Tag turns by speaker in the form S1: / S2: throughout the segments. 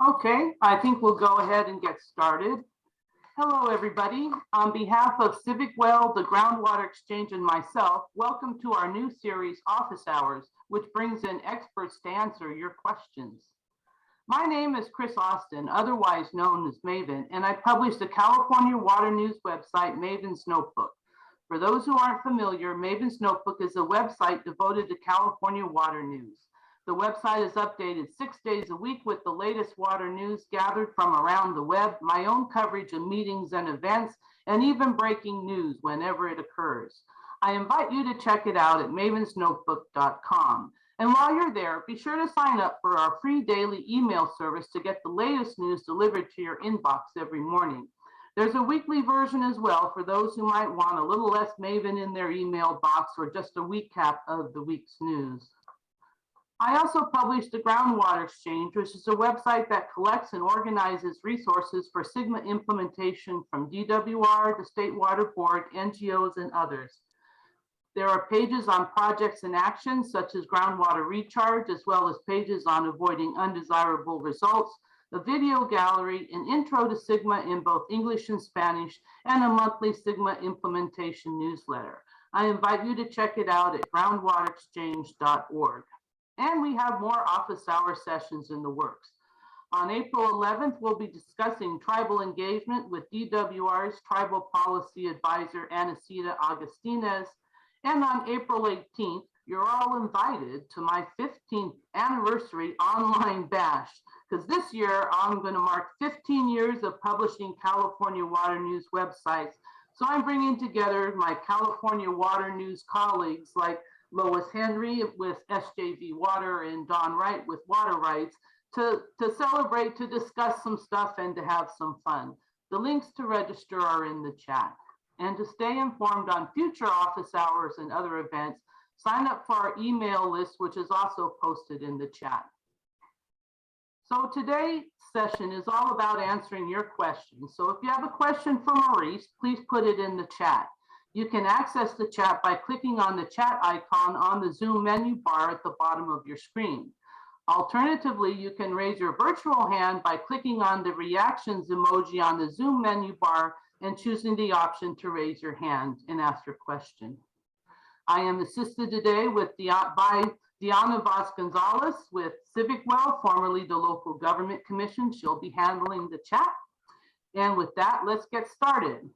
S1: Okay, I think we'll go ahead and get started. Hello, everybody. On behalf of Civic Well, the Groundwater Exchange, and myself, welcome to our new series, Office Hours, which brings in experts to answer your questions. My name is Chris Austin, otherwise known as Maven, and I publish the California Water News website, Maven's Notebook. For those who aren't familiar, Maven's Notebook is a website devoted to California water news. The website is updated 6 days a week with the latest water news gathered from around the web, my own coverage of meetings and events, and even breaking news whenever it occurs. I invite you to check it out at mavensnotebook.com. And while you're there, be sure to sign up for our free daily email service to get the latest news delivered to your inbox every morning. There's a weekly version as well for those who might want a little less Maven in their email box or just a recap of the week's news. I also publish the Groundwater Exchange, which is a website that collects and organizes resources for SGMA implementation from DWR, the State Water Board, NGOs, and others. There are pages on projects and actions such as groundwater recharge, as well as pages on avoiding undesirable results, a video gallery, an intro to SGMA in both English and Spanish, and a monthly SGMA implementation newsletter. I invite you to check it out at groundwaterexchange.org. And we have more office hour sessions in the works. On April 11th, we'll be discussing tribal engagement with DWR's Tribal Policy Advisor, Anacita Agustinez. And on April 18th, you're all invited to my 15th anniversary online bash, because this year I'm going to mark 15 years of publishing California water news websites. So I'm bringing together my California water news colleagues like Lois Henry with SJV Water and Don Wright with Water Rights to celebrate, to discuss some stuff, and to have some fun. The links to register are in the chat. And to stay informed on future office hours and other events, sign up for our email list, which is also posted in the chat. So today's session is all about answering your questions. So if you have a question for Maurice, please put it in the chat. You can access the chat by clicking on the chat icon on the Zoom menu bar at the bottom of your screen. Alternatively, you can raise your virtual hand by clicking on the reactions emoji on the Zoom menu bar and choosing the option to raise your hand and ask your question. I am assisted today by Diana Vasconzalez with Civic Well, formerly the Local Government Commission. She'll be handling the chat. And with that, let's get started.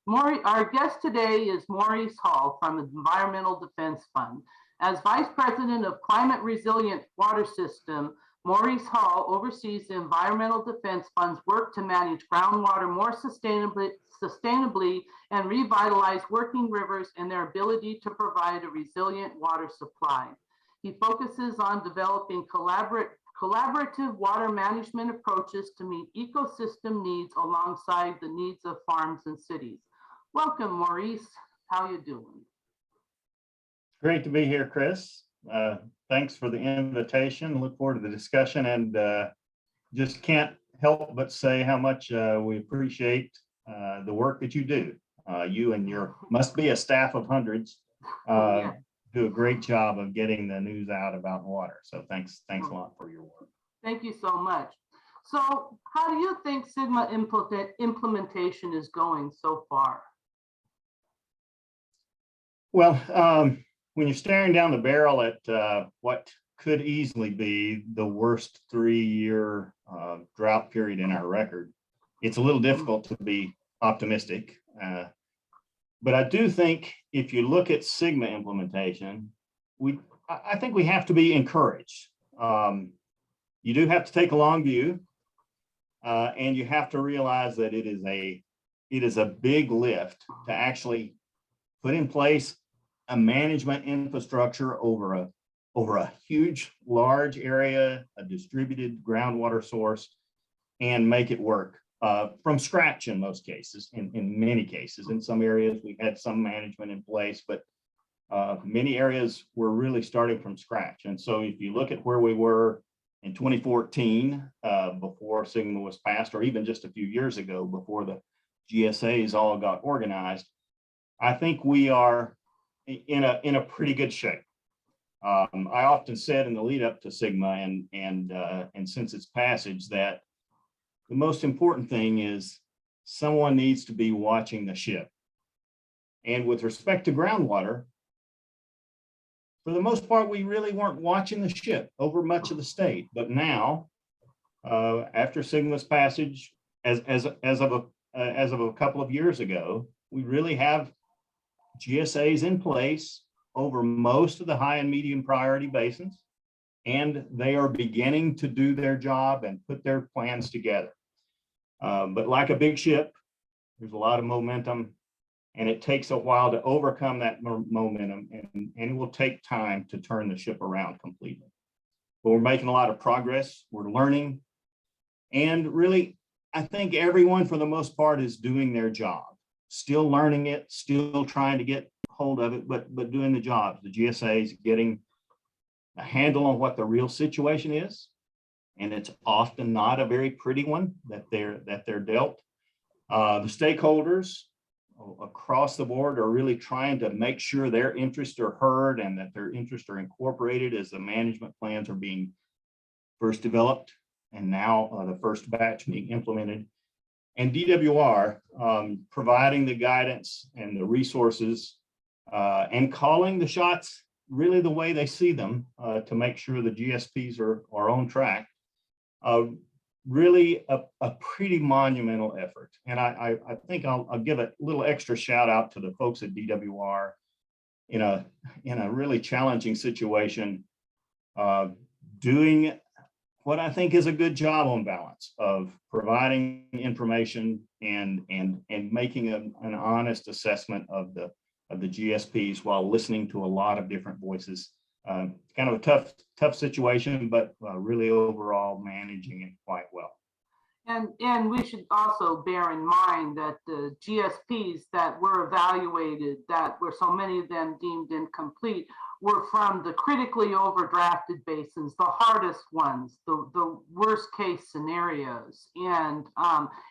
S1: Our guest today is Maurice Hall from the Environmental Defense Fund. As Vice President of Climate Resilient Water System, Maurice Hall oversees the Environmental Defense Fund's work to manage groundwater more sustainably and revitalize working rivers and their ability to provide a resilient water supply. He focuses on developing collaborative water management approaches to meet ecosystem needs alongside the needs of farms and cities. Welcome, Maurice. How you doing?
S2: Great to be here, Chris. Thanks for the invitation. Look forward to the discussion, and just can't help but say how much we appreciate the work that you do. You and your must be a staff of hundreds do a great job of getting the news out about water. So thanks a lot for your work.
S1: Thank you so much. So how do you think SGMA implementation is going so far?
S2: Well, when you're staring down the barrel at what could easily be the worst 3-year drought period in our record, it's a little difficult to be optimistic. But I do think if you look at SGMA implementation, I think we have to be encouraged. You do have to take a long view, and you have to realize that it is a big lift to actually put in place a management infrastructure over a huge, large area, a distributed groundwater source, and make it work from scratch in most cases. In many cases, in some areas we had some management in place, but many areas were really starting from scratch. And so if you look at where we were in 2014, before SGMA was passed, or even just a few years ago before the GSAs all got organized, I think we are in a pretty good shape. I often said in the lead up to SGMA and since its passage that the most important thing is someone needs to be watching the ship. And with respect to groundwater, for the most part, we really weren't watching the ship over much of the state. But now, after SGMA's passage, as of a couple of years ago, we really have GSAs in place over most of the high and medium priority basins, and they are beginning to do their job and put their plans together. But like a big ship, there's a lot of momentum, and it takes a while to overcome that momentum, and it will take time to turn the ship around completely. But we're making a lot of progress. We're learning, and really, I think everyone for the most part is doing their job, still learning it, still trying to get hold of it, but doing the job. The GSAs getting a handle on what the real situation is, and it's often not a very pretty one that they're dealt. The stakeholders across the board are really trying to make sure their interests are heard and that their interests are incorporated as the management plans are being first developed and now the first batch being implemented. And DWR providing the guidance and the resources and calling the shots really the way they see them to make sure the GSPs are on track. Really a pretty monumental effort. And I think I'll give a little extra shout out to the folks at DWR in a really challenging situation, doing what I think is a good job on balance of providing information and making an honest assessment of the GSPs while listening to a lot of different voices. Kind of a tough situation, but really overall managing it quite well.
S1: And we should also bear in mind that the GSPs that were evaluated, that were so many of them deemed incomplete, were from the critically overdrafted basins, the hardest ones, the worst case scenarios. And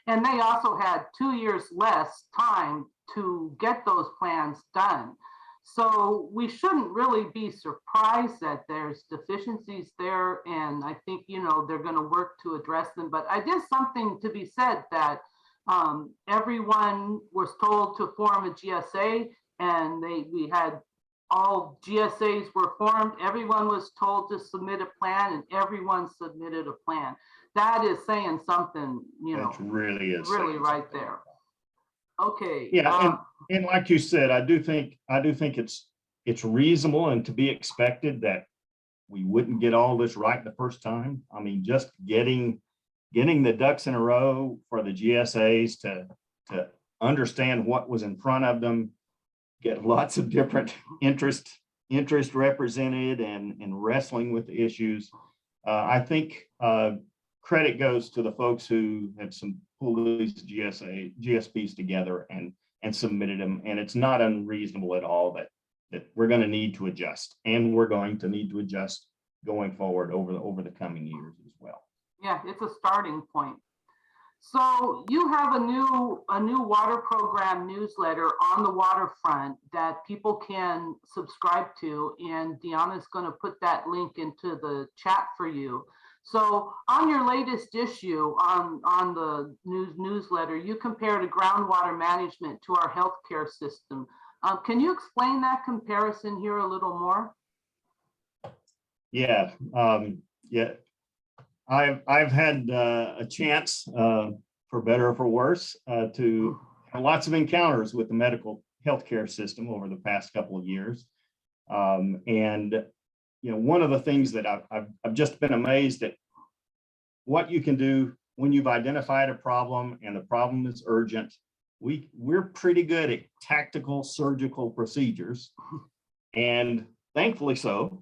S1: they also had 2 years less time to get those plans done. So we shouldn't really be surprised that there's deficiencies there. And I think, they're going to work to address them. But I guess something to be said that everyone was told to form a GSA, and we had all GSAs were formed. Everyone was told to submit a plan, and everyone submitted a plan. That is saying something,
S2: That really is
S1: really right there. Okay.
S2: Yeah, and like you said, I do think it's reasonable and to be expected that we wouldn't get all this right the first time. I mean, just getting the ducks in a row for the GSAs to understand what was in front of them, get lots of different interest represented and wrestling with the issues. I think credit goes to the folks who have pulled these GSPs together and submitted them. And it's not unreasonable at all that we're going to need to adjust, and we're going to need to adjust going forward over the coming years as well.
S1: Yeah, it's a starting point. So you have a new water program newsletter on the waterfront that people can subscribe to, and Deanna's going to put that link into the chat for you. So on your latest issue on the newsletter, you compared groundwater management to our healthcare system. Can you explain that comparison here a little more?
S2: Yeah, I've had a chance, for better or for worse, to have lots of encounters with the medical healthcare system over the past couple of years, and one of the things that I've just been amazed at what you can do when you've identified a problem and the problem is urgent. We're pretty good at tactical surgical procedures, and thankfully so.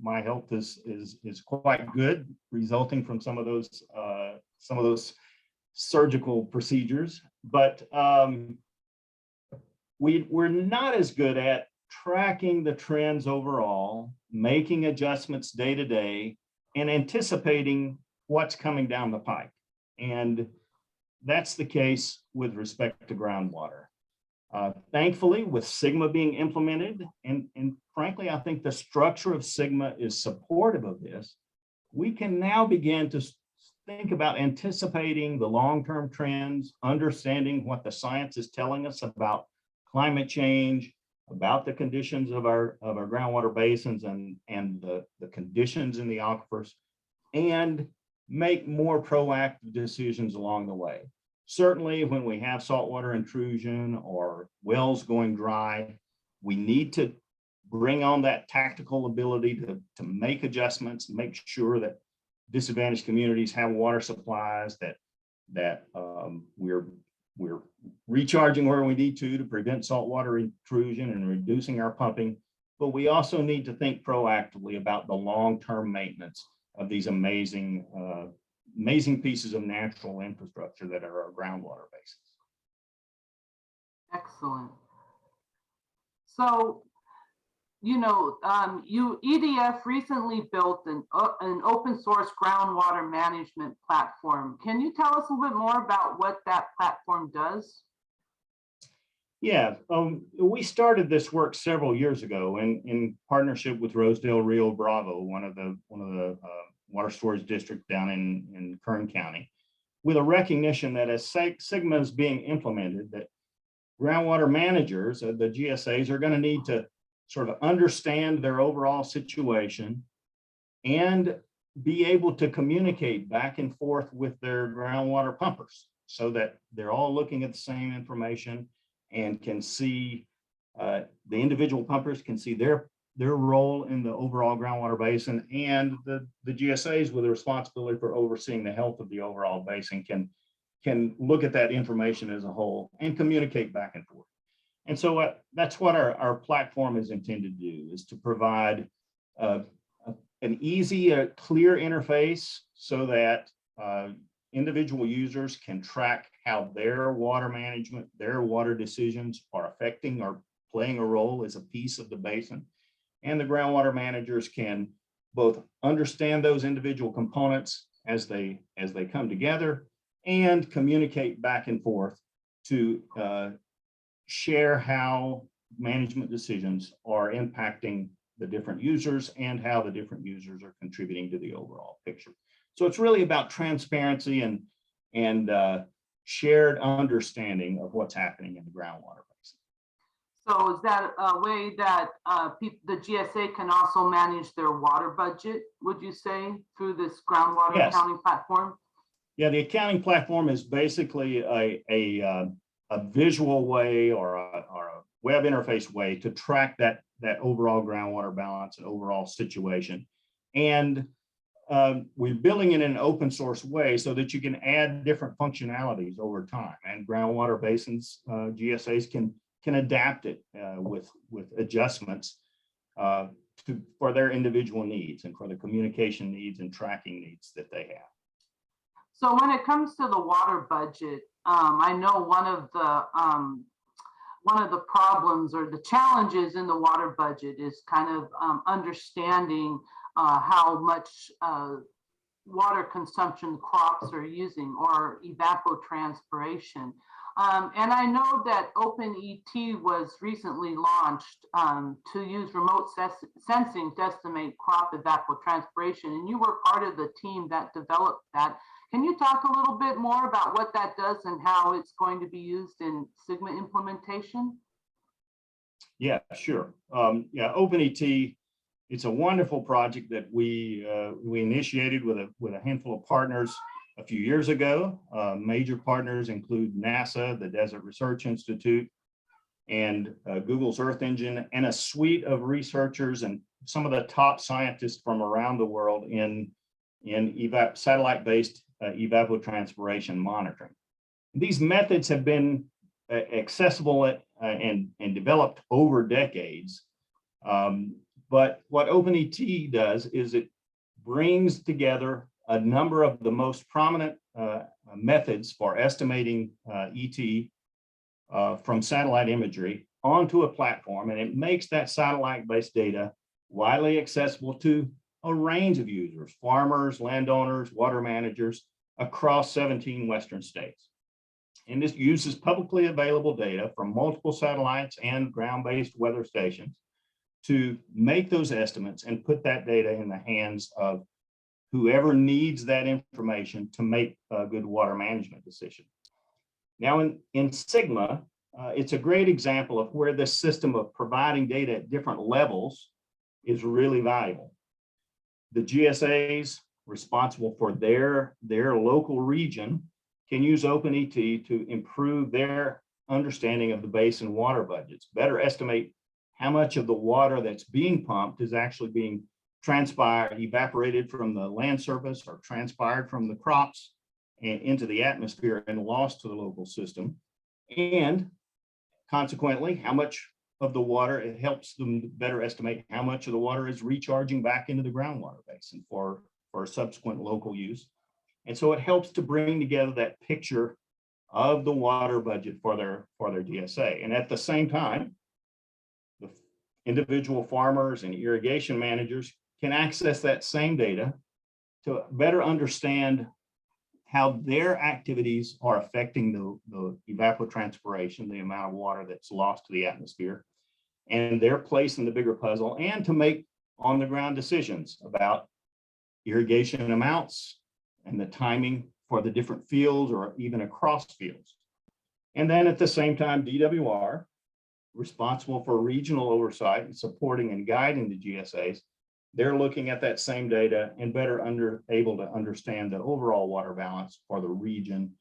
S2: My health is quite good, resulting from some of those surgical procedures, but we're not as good at tracking the trends overall, making adjustments day to day, and anticipating what's coming down the pike. And that's the case with respect to groundwater. Thankfully, with SGMA being implemented, and frankly, I think the structure of SGMA is supportive of this, we can now begin to think about anticipating the long-term trends, understanding what the science is telling us about climate change, about the conditions of our groundwater basins and the conditions in the aquifers, and make more proactive decisions along the way. Certainly, when we have saltwater intrusion or wells going dry, we need to bring on that tactical ability to make adjustments, make sure that disadvantaged communities have water supplies, that we're recharging where we need to prevent saltwater intrusion and reducing our pumping. But we also need to think proactively about the long-term maintenance of these amazing pieces of natural infrastructure that are our groundwater basins.
S1: Excellent. So, EDF recently built an open source groundwater management platform. Can you tell us a little bit more about what that platform does?
S2: Yeah, we started this work several years ago in partnership with Rosedale Rio Bravo, one of the water storage districts down in Kern County, with a recognition that as SGMA is being implemented, that groundwater managers, the GSAs, are going to need to sort of understand their overall situation and be able to communicate back and forth with their groundwater pumpers so that they're all looking at the same information and can see, the individual pumpers can see their role in the overall groundwater basin, and the GSAs with the responsibility for overseeing the health of the overall basin can look at that information as a whole and communicate back and forth. And so that's what our platform is intended to do, is to provide an easy, clear interface so that individual users can track how their water management, their water decisions are affecting or playing a role as a piece of the basin. And the groundwater managers can both understand those individual components as they come together and communicate back and forth to share how management decisions are impacting the different users and how the different users are contributing to the overall picture. So it's really about transparency and shared understanding of what's happening in the groundwater basin.
S1: So is that a way that the GSA can also manage their water budget, would you say, through this groundwater
S2: Yes.
S1: accounting platform?
S2: Yeah, the accounting platform is basically a visual way or a web interface way to track that overall groundwater balance and overall situation. And we're building it in an open source way so that you can add different functionalities over time, and groundwater basins, GSAs can adapt it with adjustments for their individual needs and for the communication needs and tracking needs that they have.
S1: So when it comes to the water budget, I know one of the problems or the challenges in the water budget is kind of understanding how much water consumption crops are using, or evapotranspiration. And I know that OpenET was recently launched to use remote sensing to estimate crop evapotranspiration, and you were part of the team that developed that. Can you talk a little bit more about what that does and how it's going to be used in SGMA implementation?
S2: Yeah, sure. Yeah, OpenET, it's a wonderful project that we initiated with a handful of partners a few years ago. Major partners include NASA, the Desert Research Institute, and Google's Earth Engine, and a suite of researchers and some of the top scientists from around the world in satellite-based evapotranspiration monitoring. These methods have been accessible and developed over decades. But what OpenET does is it brings together a number of the most prominent methods for estimating ET from satellite imagery onto a platform, and it makes that satellite-based data widely accessible to a range of users, farmers, landowners, water managers across 17 Western states. and this uses publicly available data from multiple satellites and ground-based weather stations to make those estimates and put that data in the hands of whoever needs that information to make a good water management decision. Now in Sigma, it's a great example of where this system of providing data at different levels is really valuable. The GSAs responsible for their local region can use OpenET to improve their understanding of the basin water budgets, better estimate how much of the water that's being pumped is actually being evaporated from the land surface or transpired from the crops and into the atmosphere and lost to the local system. And consequently, how much of the water, it helps them better estimate how much of the water is recharging back into the groundwater basin for subsequent local use. And so it helps to bring together that picture of the water budget for their DSA. And at the same time, the individual farmers and irrigation managers can access that same data to better understand how their activities are affecting the evapotranspiration, the amount of water that's lost to the atmosphere, and their place in the bigger puzzle, and to make on-the-ground decisions about irrigation amounts and the timing for the different fields or even across fields. And then at the same time, DWR, responsible for regional oversight and supporting and guiding the GSAs, they're looking at that same data and better able to understand the overall water balance for the region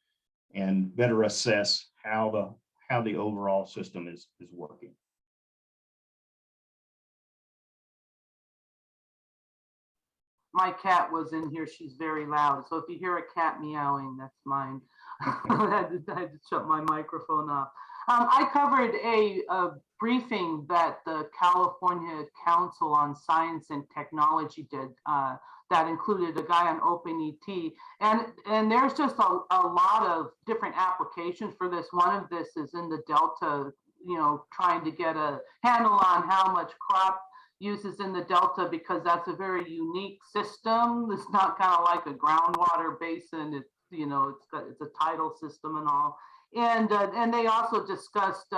S2: and better assess how the overall system is working.
S1: My cat was in here. She's very loud. So if you hear a cat meowing, that's mine. I had to shut my microphone off. I covered a briefing that the California Council on Science and Technology did that included a guy on OpenET. And there's just a lot of different applications for this. One of this is in the Delta, trying to get a handle on how much crop uses in the Delta, because that's a very unique system. It's not kind of like a groundwater basin. It's, it's a tidal system and all. And they also discussed,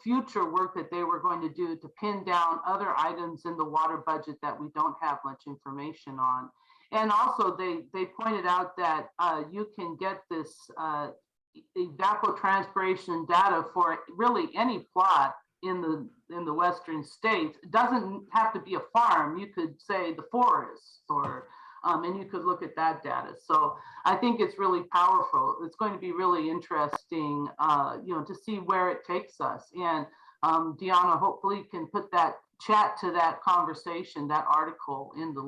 S1: future work that they were going to do to pin down other items in the water budget that we don't have much information on. And also they pointed out that you can get this evapotranspiration data for really any plot in the western states. It doesn't have to be a farm. You could say the forest, or and you could look at that data. So I think it's really powerful. It's going to be really interesting, to see where it takes us. And Deanna hopefully can put that chat to that conversation, that article in the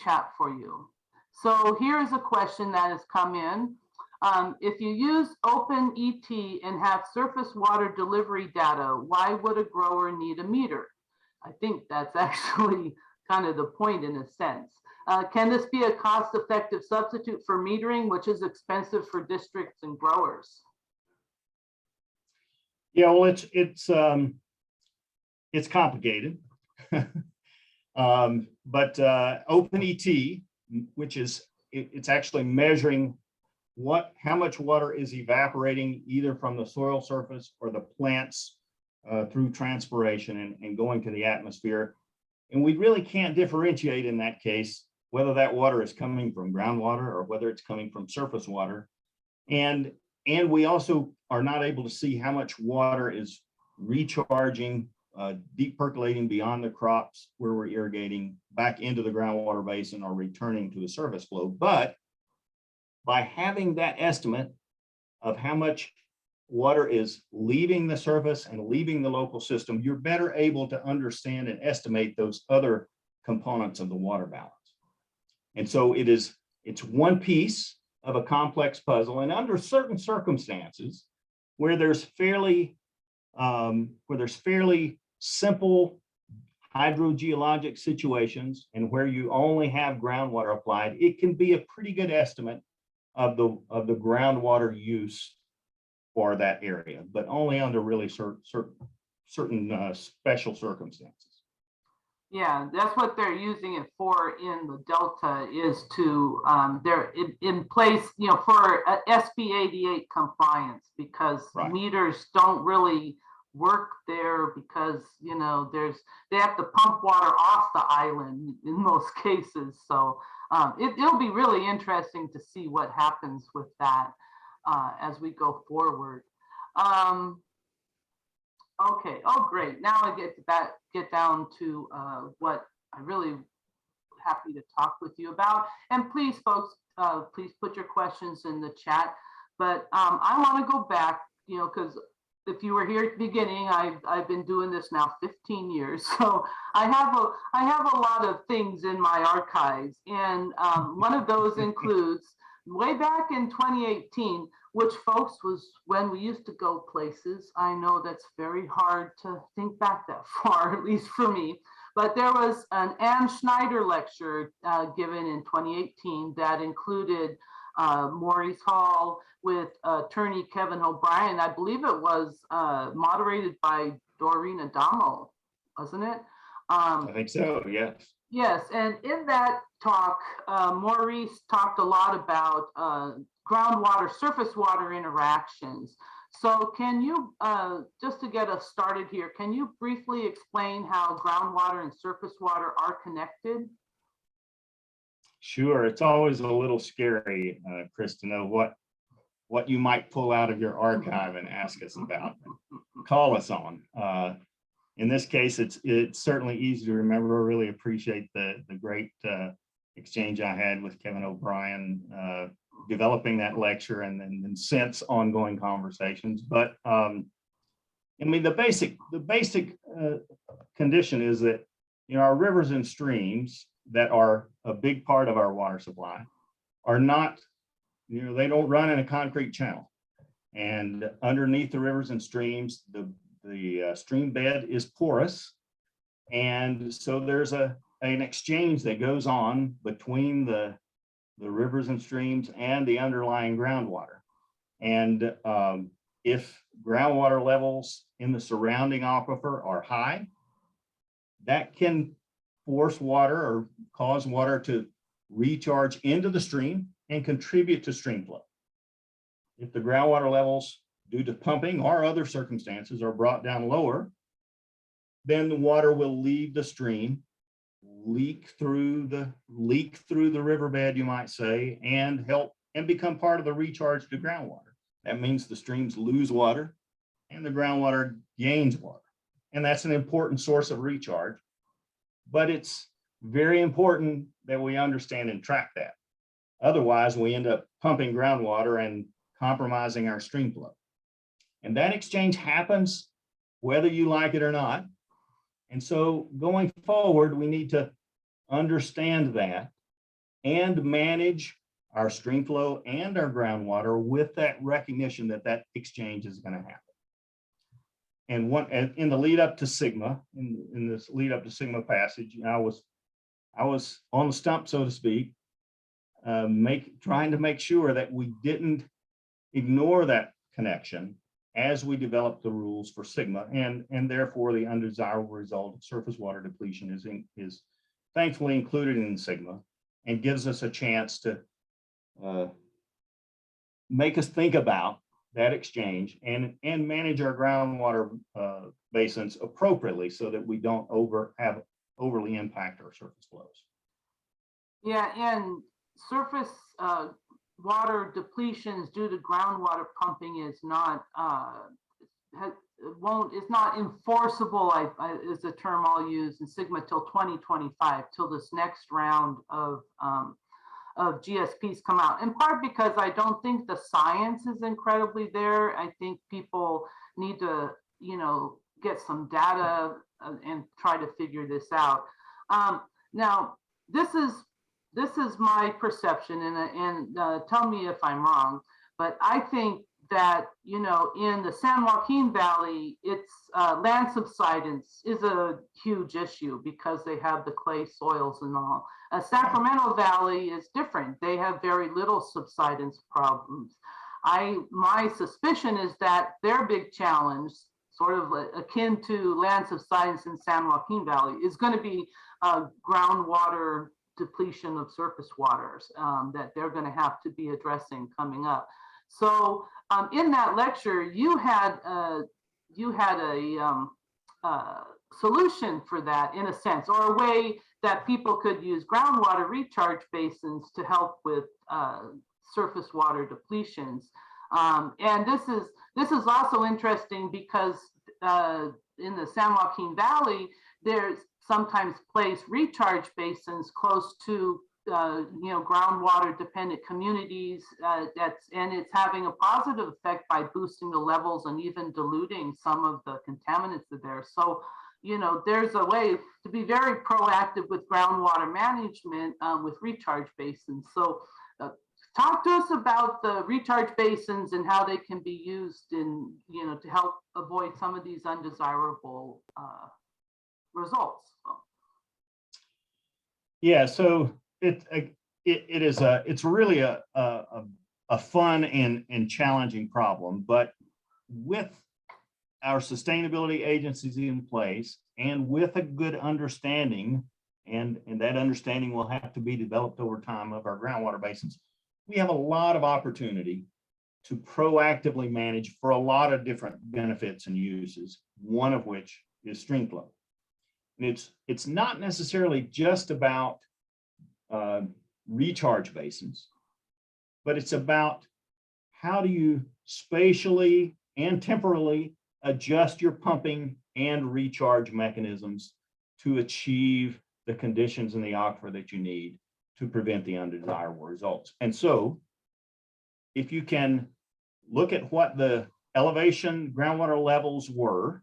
S1: chat for you. So here's a question that has come in. If you use OpenET and have surface water delivery data, why would a grower need a meter? I think that's actually kind of the point in a sense. Can this be a cost-effective substitute for metering, which is expensive for districts and growers?
S2: Yeah, well, it's complicated, but OpenET, which is it's actually measuring how much water is evaporating either from the soil surface or the plants through transpiration and going to the atmosphere. And we really can't differentiate in that case whether that water is coming from groundwater or whether it's coming from surface water. And we also are not able to see how much water is recharging, deep percolating beyond the crops where we're irrigating back into the groundwater basin or returning to the surface flow. But by having that estimate of how much water is leaving the surface and leaving the local system, you're better able to understand and estimate those other components of the water balance. And so it's one piece of a complex puzzle, and under certain circumstances where there's fairly simple hydrogeologic situations and where you only have groundwater applied, it can be a pretty good estimate of the groundwater use for that area, but only under really certain special circumstances.
S1: Yeah, that's what they're using it for in the Delta, is to they're in place, you know, for SB 88 compliance, because
S2: Right.
S1: meters don't really work there, because, you know, they have to pump water off the island in most cases. So it'll be really interesting to see what happens with that as we go forward. Okay. Oh, great. Now I get down to what I really happy to talk with you about. And please, folks, please put your questions in the chat. But I want to go back, you know, because if you were here at the beginning, I've been doing this now 15 years, so I have a lot of things in my archives, and one of those includes way back in 2018, which, folks, was when we used to go places. I know that's very hard to think back that far, at least for me. But there was an Ann Schneider lecture given in 2018 that included Maurice Hall with attorney Kevin O'Brien. I believe it was moderated by Doreen Adamo, wasn't it?
S2: I think so, yes.
S1: Yes, and in that talk, Maurice talked a lot about groundwater, surface water interactions. So can you, just to get us started here, can you briefly explain how groundwater and surface water are connected?
S2: Sure. It's always a little scary, Chris, to know what you might pull out of your archive and ask us about. Call us on. In this case, it's certainly easy to remember. I really appreciate the great exchange I had with Kevin O'Brien, developing that lecture, and then since ongoing conversations. But I mean, the basic condition is that, you know, our rivers and streams that are a big part of our water supply are not, you know, they don't run in a concrete channel. And underneath the rivers and streams, the stream bed is porous. And so there's an exchange that goes on between the rivers and streams and the underlying groundwater. And if groundwater levels in the surrounding aquifer are high, that can force water or cause water to recharge into the stream and contribute to stream flow. If the groundwater levels, due to pumping or other circumstances, are brought down lower, then the water will leave the stream, leak through the riverbed, you might say, and help and become part of the recharge to groundwater. That means the streams lose water and the groundwater gains water. And that's an important source of recharge. But it's very important that we understand and track that. Otherwise, we end up pumping groundwater and compromising our stream flow. And that exchange happens whether you like it or not. And so going forward, we need to understand that and manage our stream flow and our groundwater with that recognition that that exchange is going to happen. And in the lead up to SGMA, in this lead up to SGMA passage, I was on the stump, so to speak, trying to make sure that we didn't ignore that connection as we develop the rules for SGMA, and therefore the undesirable result of surface water depletion is thankfully included in SGMA and gives us a chance to make us think about that exchange and manage our groundwater basins appropriately so that we don't overly impact our surface flows.
S1: Yeah, and surface water depletions due to groundwater pumping is not enforceable, is the term I'll use, in SGMA till 2025, till this next round of GSPs come out, in part because I don't think the science is incredibly there. I think people need to, you know, get some data and try to figure this out. Now, this is my perception, and tell me if I'm wrong, but I think that, you know, in the San Joaquin Valley, it's land subsidence is a huge issue because they have the clay soils and all. Sacramento Valley is different. They have very little subsidence problems. My suspicion is that their big challenge, sort of akin to lands of science in San Joaquin Valley, is going to be groundwater depletion of surface waters that they're going to have to be addressing coming up. So in that lecture, you had a solution for that, in a sense, or a way that people could use groundwater recharge basins to help with surface water depletions. And this is also interesting because in the San Joaquin Valley, there's sometimes placed recharge basins close to groundwater dependent communities, and it's having a positive effect by boosting the levels and even diluting some of the contaminants that are there. So, there's a way to be very proactive with groundwater management with recharge basins. So talk to us about the recharge basins and how they can be used in, to help avoid some of these undesirable results.
S2: Yeah, so it's really a fun and challenging problem, but with our sustainability agencies in place and with a good understanding, and that understanding will have to be developed over time of our groundwater basins, we have a lot of opportunity to proactively manage for a lot of different benefits and uses, one of which is stream flow. And it's not necessarily just about recharge basins, but it's about how do you spatially and temporally adjust your pumping and recharge mechanisms to achieve the conditions in the aquifer that you need to prevent the undesirable results. And so if you can look at what the elevation groundwater levels were,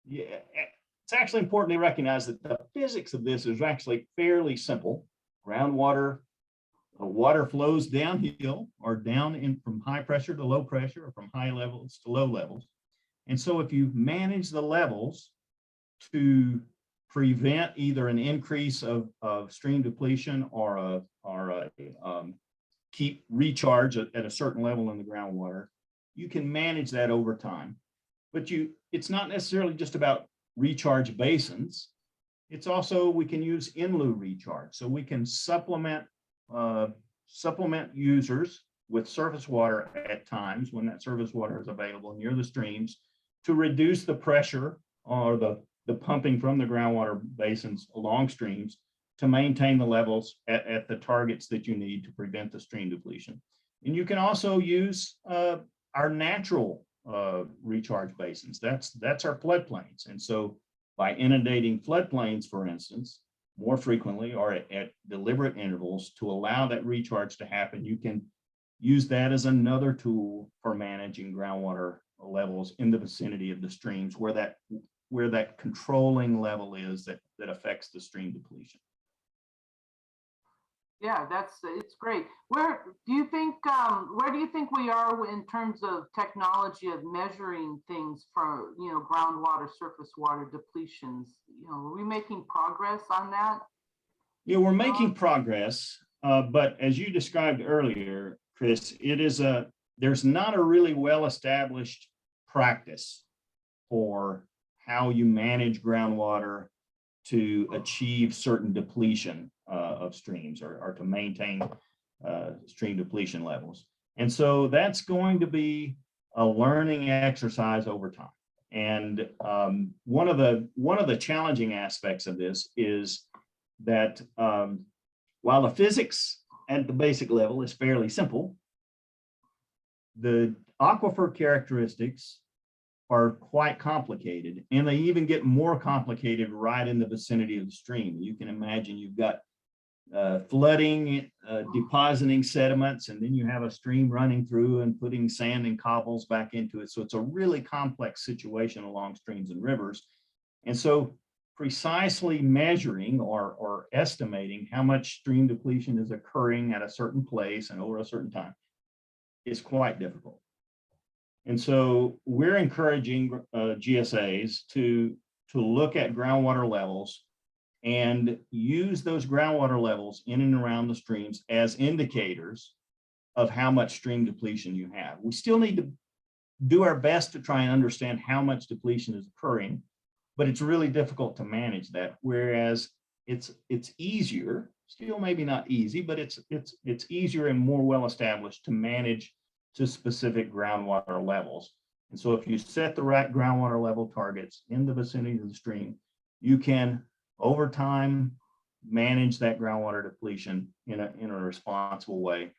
S2: it's actually important to recognize that the physics of this is actually fairly simple. Groundwater, water flows downhill or down in from high pressure to low pressure or from high levels to low levels. And so if you manage the levels to prevent either an increase of stream depletion or keep recharge at a certain level in the groundwater, you can manage that over time. But it's not necessarily just about recharge basins. It's also, we can use in lieu recharge. So we can supplement users with surface water at times when that surface water is available near the streams to reduce the pressure or the pumping from the groundwater basins along streams to maintain the levels at the targets that you need to prevent the stream depletion. And you can also use our natural recharge basins. That's our floodplains. And so by inundating floodplains, for instance, more frequently or at deliberate intervals to allow that recharge to happen, you can use that as another tool for managing groundwater levels in the vicinity of the streams where that controlling level is that affects the stream depletion.
S1: Yeah, it's great. Where do you think we are in terms of technology of measuring things for groundwater, surface water depletions? Are we making progress on that?
S2: Yeah, we're making progress, but as you described earlier, Chris, there's not a really well-established practice for how you manage groundwater to achieve certain depletion of streams or to maintain stream depletion levels. And so that's going to be a learning exercise over time. And one of the challenging aspects of this is that while the physics at the basic level is fairly simple, the aquifer characteristics are quite complicated, and they even get more complicated right in the vicinity of the stream. You can imagine you've got flooding, depositing sediments, and then you have a stream running through and putting sand and cobbles back into it. So it's a really complex situation along streams and rivers. And so precisely measuring or estimating how much stream depletion is occurring at a certain place and over a certain time is quite difficult. And so we're encouraging GSAs to look at groundwater levels and use those groundwater levels in and around the streams as indicators of how much stream depletion you have. We still need to do our best to try and understand how much depletion is occurring, but it's really difficult to manage that. Whereas it's easier, still maybe not easy, but it's easier and more well established to manage to specific groundwater levels. And so if you set the right groundwater level targets in the vicinity of the stream, you can over time manage that groundwater depletion in a responsible way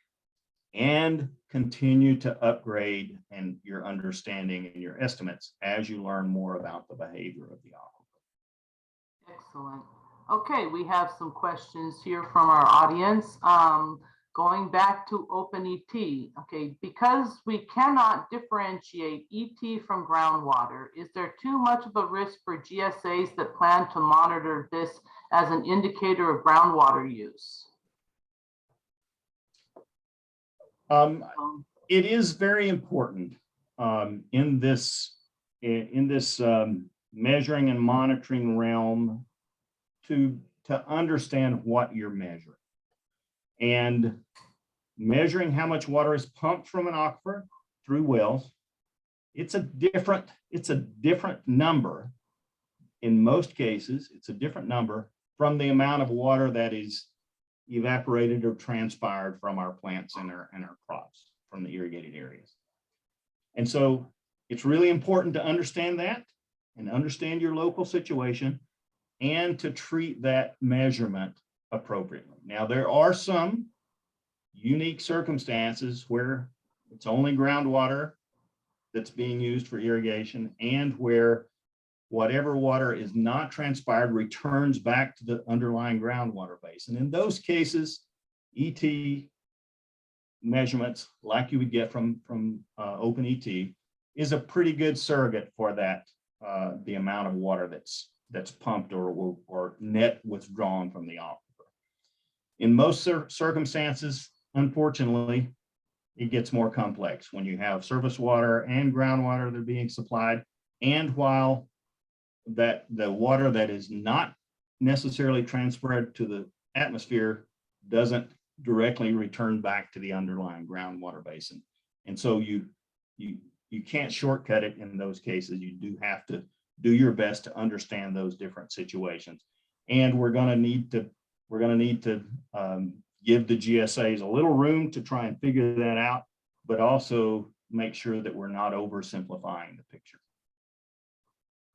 S2: and continue to upgrade and your understanding and your estimates as you learn more about the behavior of the aquifer.
S1: Excellent. Okay, we have some questions here from our audience. Going back to OpenET, okay, because we cannot differentiate ET from groundwater, is there too much of a risk for GSAs that plan to monitor this as an indicator of groundwater use?
S2: It is very important in this measuring and monitoring realm to understand what you're measuring. And measuring how much water is pumped from an aquifer through wells, it's a different number. In most cases, it's a different number from the amount of water that is evaporated or transpired from our plants and our crops from the irrigated areas. And so it's really important to understand that and understand your local situation and to treat that measurement appropriately. Now, there are some unique circumstances where it's only groundwater that's being used for irrigation and where whatever water is not transpired returns back to the underlying groundwater basin. In those cases, ET measurements like you would get from OpenET is a pretty good surrogate for that, the amount of water that's pumped or net withdrawn from the aquifer. In most circumstances, unfortunately, it gets more complex when you have surface water and groundwater that are being supplied, and while that the water that is not necessarily transferred to the atmosphere doesn't directly return back to the underlying groundwater basin. And so you can't shortcut it in those cases. You do have to do your best to understand those different situations. And we're going to need to give the GSAs a little room to try and figure that out, but also make sure that we're not oversimplifying the picture.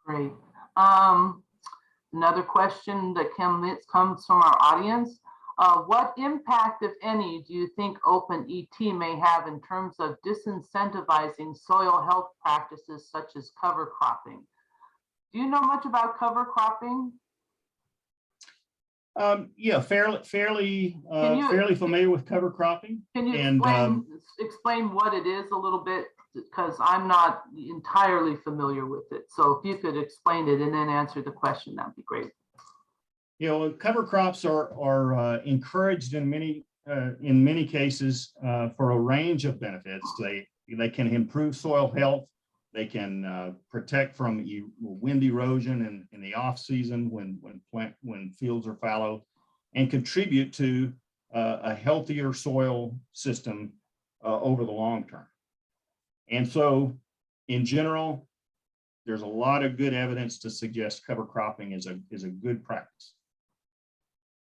S1: Great. Another question that comes from our audience. What impact, if any, do you think OpenET may have in terms of disincentivizing soil health practices such as cover cropping? Do you know much about cover cropping?
S2: Yeah, fairly familiar with cover cropping.
S1: Can you explain what it is a little bit? Because I'm not entirely familiar with it. So if you could explain it and then answer the question, that'd be great.
S2: You know, cover crops are encouraged in many cases for a range of benefits. They can improve soil health. They can protect from wind erosion in the off season when fields are fallow, and contribute to a healthier soil system over the long term. And so, in general, there's a lot of good evidence to suggest cover cropping is a good practice.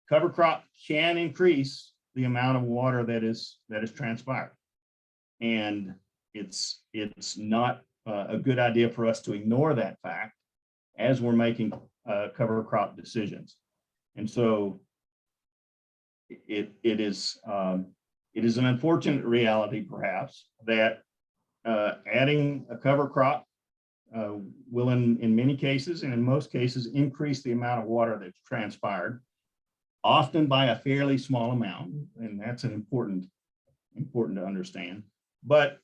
S2: Cover crop can increase the amount of water that is transpired, and it's not a good idea for us to ignore that fact as we're making cover crop decisions. And so it is an unfortunate reality, perhaps, that adding a cover crop will in many cases and in most cases increase the amount of water that's transpired, often by a fairly small amount, and that's important to understand. But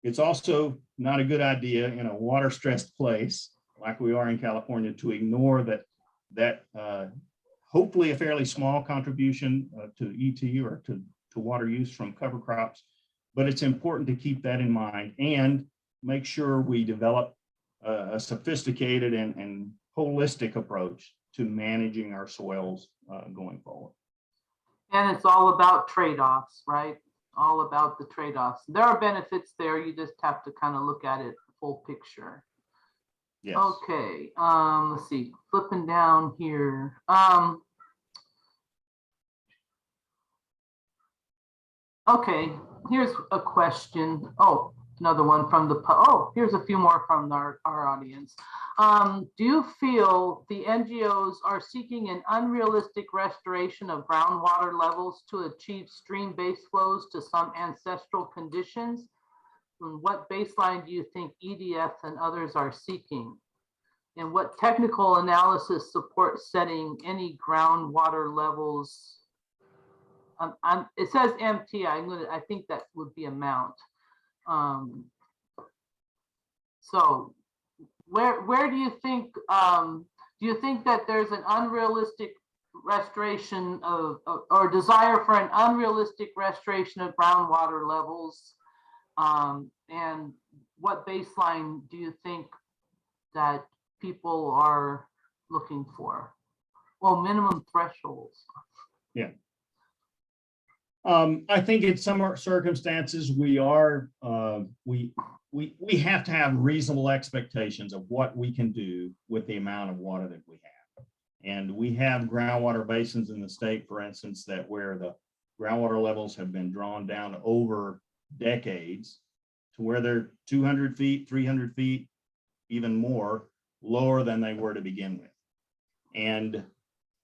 S2: it's also not a good idea in a water-stressed place like we are in California to ignore that hopefully a fairly small contribution to ET or to water use from cover crops. But it's important to keep that in mind and make sure we develop a sophisticated and holistic approach to managing our soils going forward.
S1: And it's all about trade-offs, right? all about the trade-offs. There are benefits there. You just have to kind of look at it full picture.
S2: Yes.
S1: Okay, let's see, flipping down here. Okay, here's a question. Oh, another one from the, oh, here's a few more from our audience. Do you feel the NGOs are seeking an unrealistic restoration of groundwater levels to achieve stream-based flows to some ancestral conditions? And what baseline do you think EDF and others are seeking? And what technical analysis supports setting any groundwater levels? It says MT. I think that would be amount. So where do you think? Do you think that there's an unrealistic restoration of, or desire for an unrealistic restoration of groundwater levels? And what baseline do you think that people are looking for? Well, minimum thresholds.
S2: Yeah. I think in some circumstances we are we have to have reasonable expectations of what we can do with the amount of water that we have. And we have groundwater basins in the state, for instance, that where the groundwater levels have been drawn down over decades to where they're 200 feet, 300 feet, even more lower than they were to begin with. And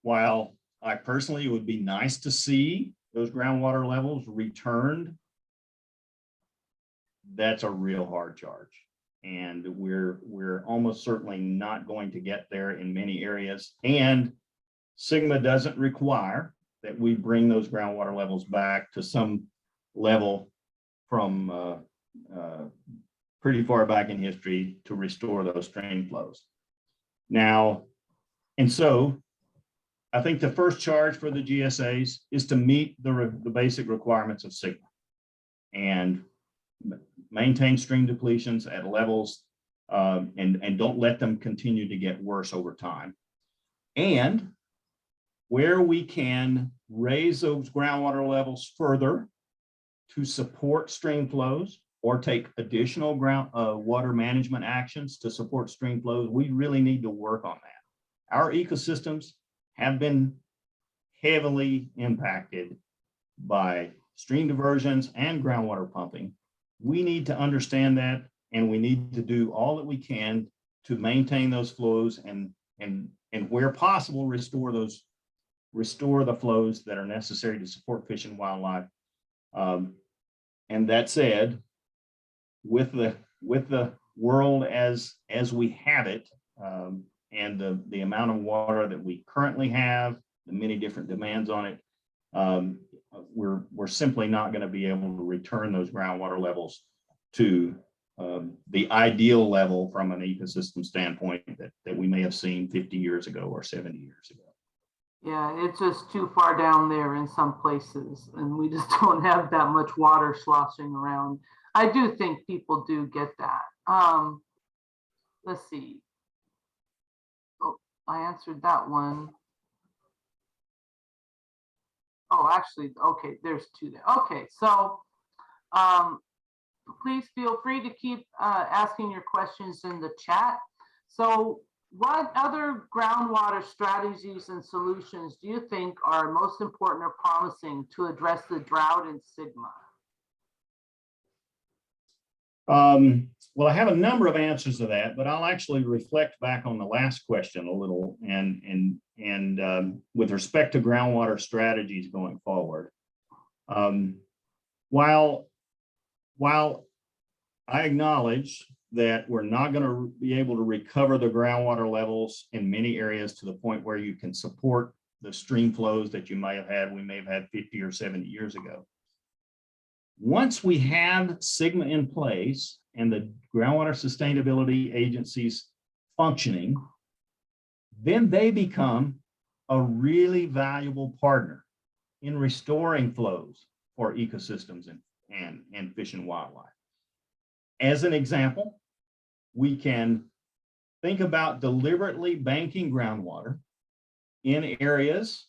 S2: while I personally, it would be nice to see those groundwater levels returned, that's a real hard charge. And we're almost certainly not going to get there in many areas. And SGMA doesn't require that we bring those groundwater levels back to some level from pretty far back in history to restore those stream flows. Now, and so I think the first charge for the GSAs is to meet the basic requirements of SGMA and maintain stream depletions at levels and don't let them continue to get worse over time. And where we can raise those groundwater levels further to support stream flows or take additional water management actions to support stream flows, we really need to work on that. Our ecosystems have been heavily impacted by stream diversions and groundwater pumping. We need to understand that, and we need to do all that we can to maintain those flows and where possible, restore the flows that are necessary to support fish and wildlife. And that said, with the world as we have it, and the amount of water that we currently have, the many different demands on it, we're simply not going to be able to return those groundwater levels to the ideal level from an ecosystem standpoint that we may have seen 50 years ago or 70 years ago.
S1: Yeah, it's just too far down there in some places, and we just don't have that much water sloshing around. I do think people do get that. Let's see. Oh, I answered that one. Oh, actually, okay, there's two there. Okay, so please feel free to keep asking your questions in the chat. So what other groundwater strategies and solutions do you think are most important or promising to address the drought in SGMA?
S2: Well, I have a number of answers to that, but I'll actually reflect back on the last question a little and with respect to groundwater strategies going forward. While I acknowledge that we're not going to be able to recover the groundwater levels in many areas to the point where you can support the stream flows that we may have had 50 or 70 years ago. Once we have SGMA in place and the groundwater sustainability agencies functioning, then they become a really valuable partner in restoring flows for ecosystems and fish and wildlife. As an example, we can think about deliberately banking groundwater in areas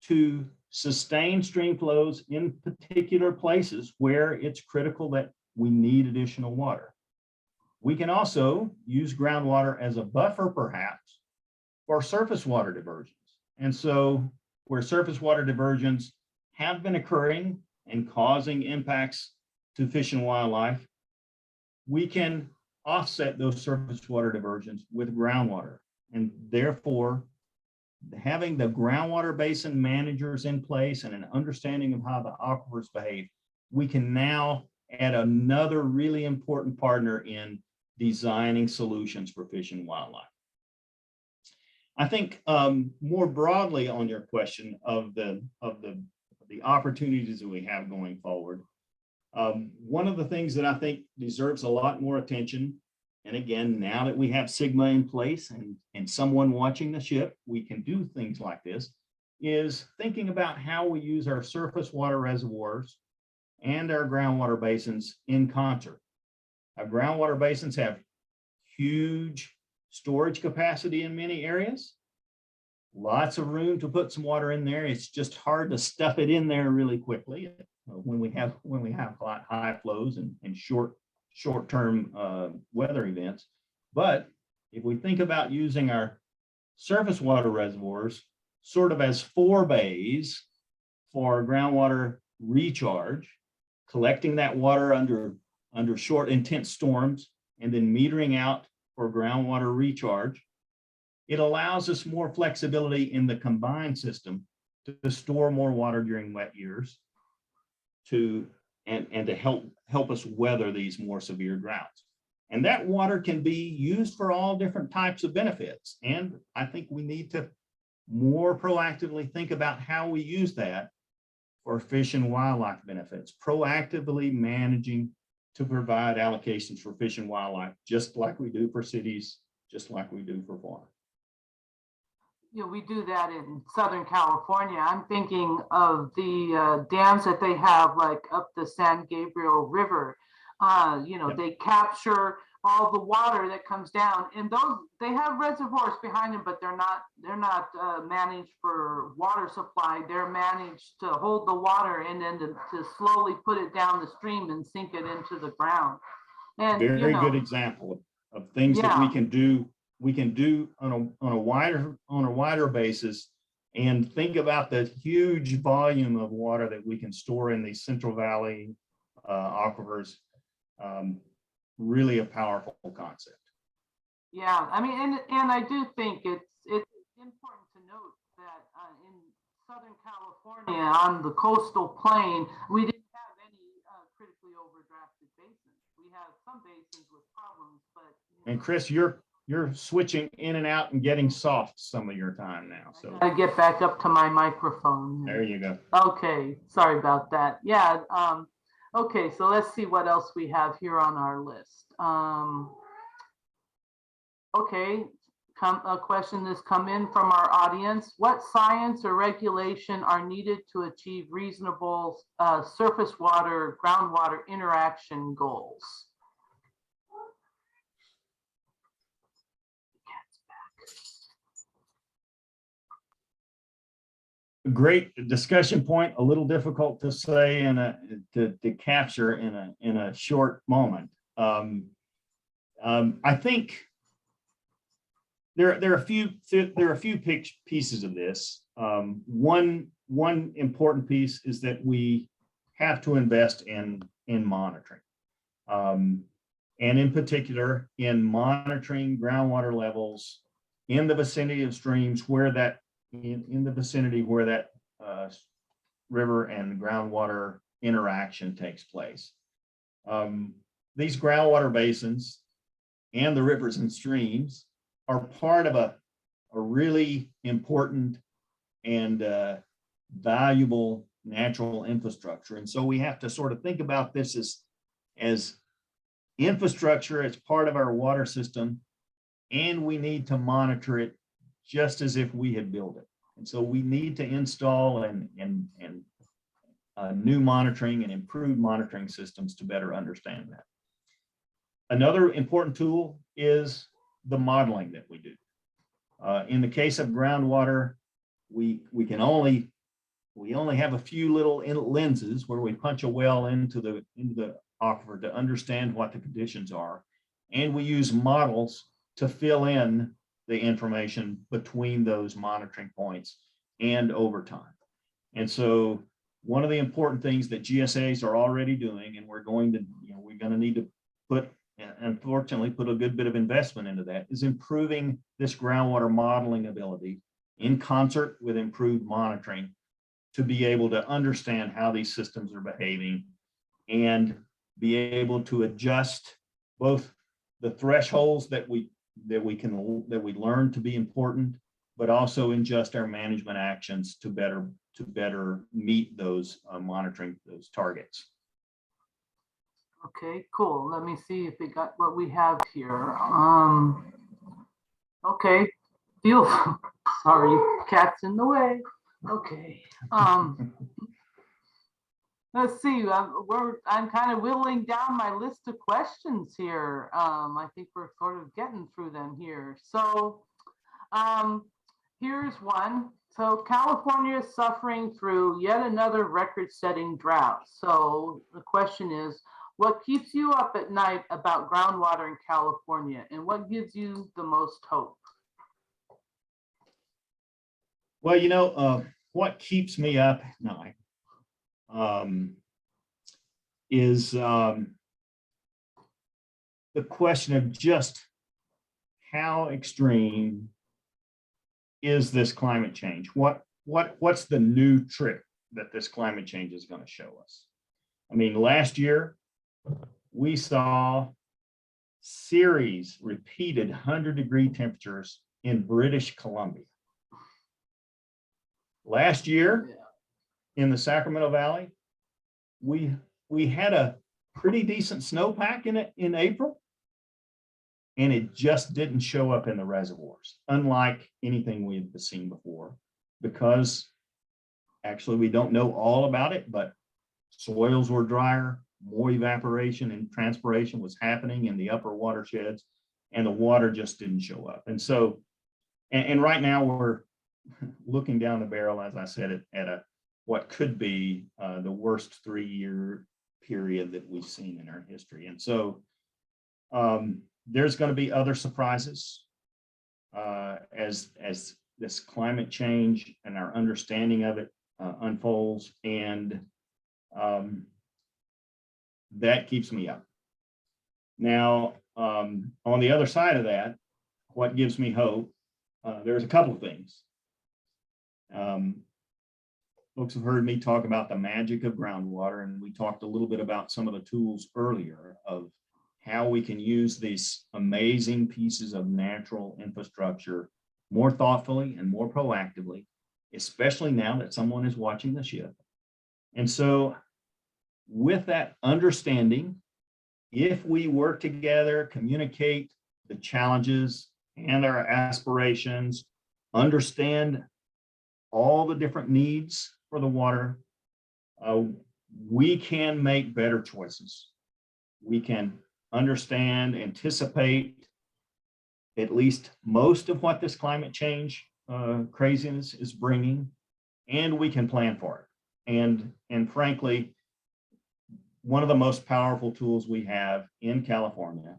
S2: to sustain stream flows in particular places where it's critical that we need additional water. We can also use groundwater as a buffer, perhaps, for surface water diversions. And so where surface water diversions have been occurring and causing impacts to fish and wildlife, we can offset those surface water diversions with groundwater. And therefore, having the groundwater basin managers in place and an understanding of how the aquifers behave, we can now add another really important partner in designing solutions for fish and wildlife. I think more broadly on your question of the opportunities that we have going forward, one of the things that I think deserves a lot more attention, and again, now that we have Sigma in place and someone watching the ship, we can do things like this, is thinking about how we use our surface water reservoirs and our groundwater basins in concert. Our groundwater basins have huge storage capacity in many areas, lots of room to put some water in there. It's just hard to stuff it in there really quickly when we have high flows and short-term weather events. But if we think about using our surface water reservoirs sort of as forebays for groundwater recharge, collecting that water under short, intense storms, and then metering out for groundwater recharge, it allows us more flexibility in the combined system to store more water during wet years and to help us weather these more severe droughts. And that water can be used for all different types of benefits. And I think we need to more proactively think about how we use that for fish and wildlife benefits, proactively managing to provide allocations for fish and wildlife, just like we do for cities, just like we do for farms.
S1: You know, we do that in Southern California. I'm thinking of the dams that they have, like up the San Gabriel River. Yep. They capture all the water that comes down, and those they have reservoirs behind them, but they're not managed for water supply. They're managed to hold the water and then to slowly put it down the stream and sink it into the ground. And
S2: very good example of things that we can do. We can do on a wider basis, and think about the huge volume of water that we can store in these Central Valley aquifers. Really a powerful concept.
S1: Yeah, I mean, and I do think it's important to note that in Southern California on the coastal plain, we didn't have any critically overdrafted basins. We have some basins with problems, but
S2: and Chris, you're switching in and out and getting soft some of your time now. So
S1: I get back up to my microphone.
S2: There you go.
S1: Okay, sorry about that. Yeah. Okay, so let's see what else we have here on our list. Okay, a question that's come in from our audience. What science or regulation are needed to achieve reasonable surface water, groundwater interaction goals?
S2: Great discussion point, a little difficult to say to capture in a short moment. I think there are a few pieces of this. One important piece is that we have to invest in monitoring, and in particular in monitoring groundwater levels in the vicinity of streams where that in the vicinity where that river and groundwater interaction takes place. These groundwater basins and the rivers and streams are part of a really important and valuable natural infrastructure. And so we have to sort of think about this as infrastructure as part of our water system, and we need to monitor it just as if we had built it. And so we need to install and new monitoring and improved monitoring systems to better understand that. Another important tool is the modeling that we do. In the case of groundwater, we can only we only have a few little lenses where we punch a well into the aquifer to understand what the conditions are. And we use models to fill in the information between those monitoring points and over time. And so one of the important things that GSAs are already doing, and we're going to need to put, unfortunately, put a good bit of investment into that, is improving this groundwater modeling ability in concert with improved monitoring to be able to understand how these systems are behaving and be able to adjust both the thresholds that we learn to be important, but also adjust our management actions to better meet those monitoring those targets.
S1: Okay, cool. Let me see if we got what we have here. Okay, sorry, cat's in the way. Okay. Let's see. I'm kind of whittling down my list of questions here. I think we're sort of getting through them here. So, here's one. So California is suffering through yet another record-setting drought. So the question is, what keeps you up at night about groundwater in California, and what gives you the most hope?
S2: Well, what keeps me up at night is the question of just how extreme is this climate change? What's the new trick that this climate change is going to show us? I mean, last year we saw repeated 100-degree temperatures in British Columbia. Last year in the Sacramento Valley, we had a pretty decent snowpack in April, and it just didn't show up in the reservoirs, unlike anything we had seen before, because actually we don't know all about it, but soils were drier, more evaporation and transpiration was happening in the upper watersheds, and the water just didn't show up. And so, and right now we're looking down the barrel, as I said, at what could be the worst 3-year period that we've seen in our history. And so there's going to be other surprises as this climate change and our understanding of it unfolds, and that keeps me up. Now, on the other side of that, what gives me hope? There's a couple of things. Folks have heard me talk about the magic of groundwater, and we talked a little bit about some of the tools earlier of how we can use these amazing pieces of natural infrastructure more thoughtfully and more proactively, especially now that someone is watching the ship. And so with that understanding, if we work together, communicate the challenges and our aspirations, understand all the different needs for the water, we can make better choices. We can understand, anticipate at least most of what this climate change craziness is bringing, and we can plan for it. And frankly, one of the most powerful tools we have in California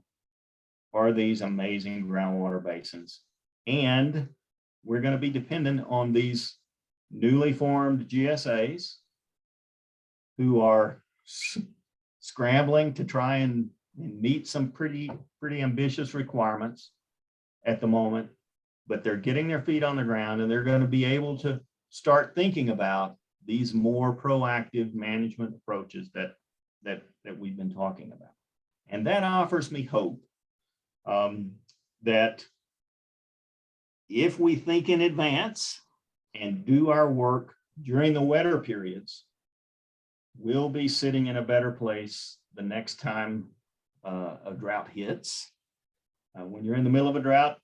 S2: are these amazing groundwater basins. And we're going to be dependent on these newly formed GSAs who are scrambling to try and meet some pretty ambitious requirements at the moment, but they're getting their feet on the ground, and they're going to be able to start thinking about these more proactive management approaches that we've been talking about. And that offers me hope that if we think in advance and do our work during the wetter periods, we'll be sitting in a better place the next time a drought hits. When you're in the middle of a drought,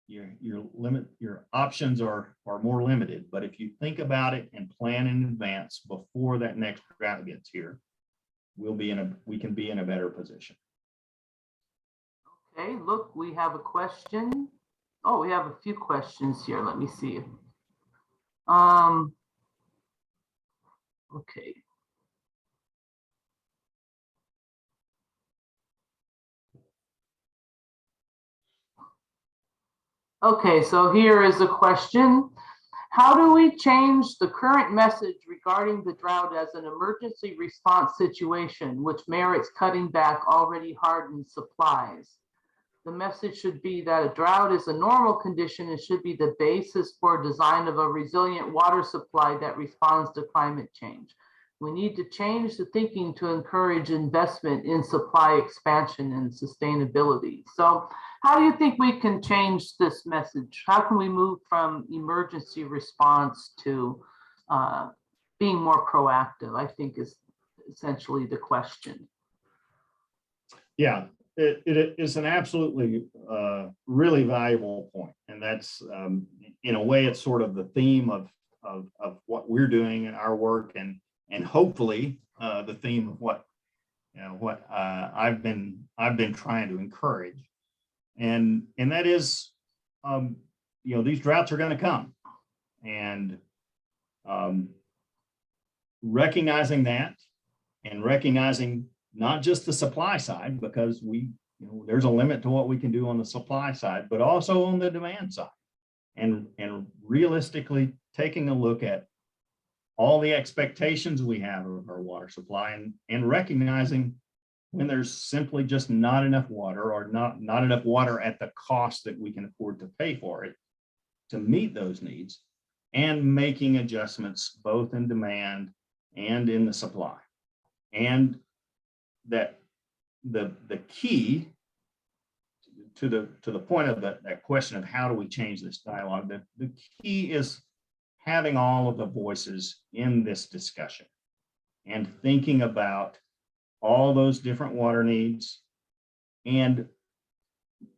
S2: your options are more limited. But if you think about it and plan in advance before that next drought gets here, we can be in a better position.
S1: Okay, look, we have a question. Oh, we have a few questions here. Let me see. Okay. Okay, so here is a question. How do we change the current message regarding the drought as an emergency response situation, which merits cutting back already hardened supplies? The message should be that a drought is a normal condition and should be the basis for design of a resilient water supply that responds to climate change. We need to change the thinking to encourage investment in supply expansion and sustainability. So how do you think we can change this message? How can we move from emergency response to being more proactive, I think is essentially the question.
S2: Yeah, it is an absolutely really valuable point. And that's, in a way, it's sort of the theme of what we're doing in our work, and hopefully the theme of what I've been trying to encourage, and that is, these droughts are going to come, and recognizing that, and recognizing not just the supply side, because there's a limit to what we can do on the supply side, but also on the demand side, and realistically taking a look at all the expectations we have of our water supply, and recognizing when there's simply just not enough water, or not enough water at the cost that we can afford to pay for it to meet those needs, and making adjustments both in demand and in the supply. And that the key to the point of that question of how do we change this dialogue, the key is having all of the voices in this discussion and thinking about all those different water needs, and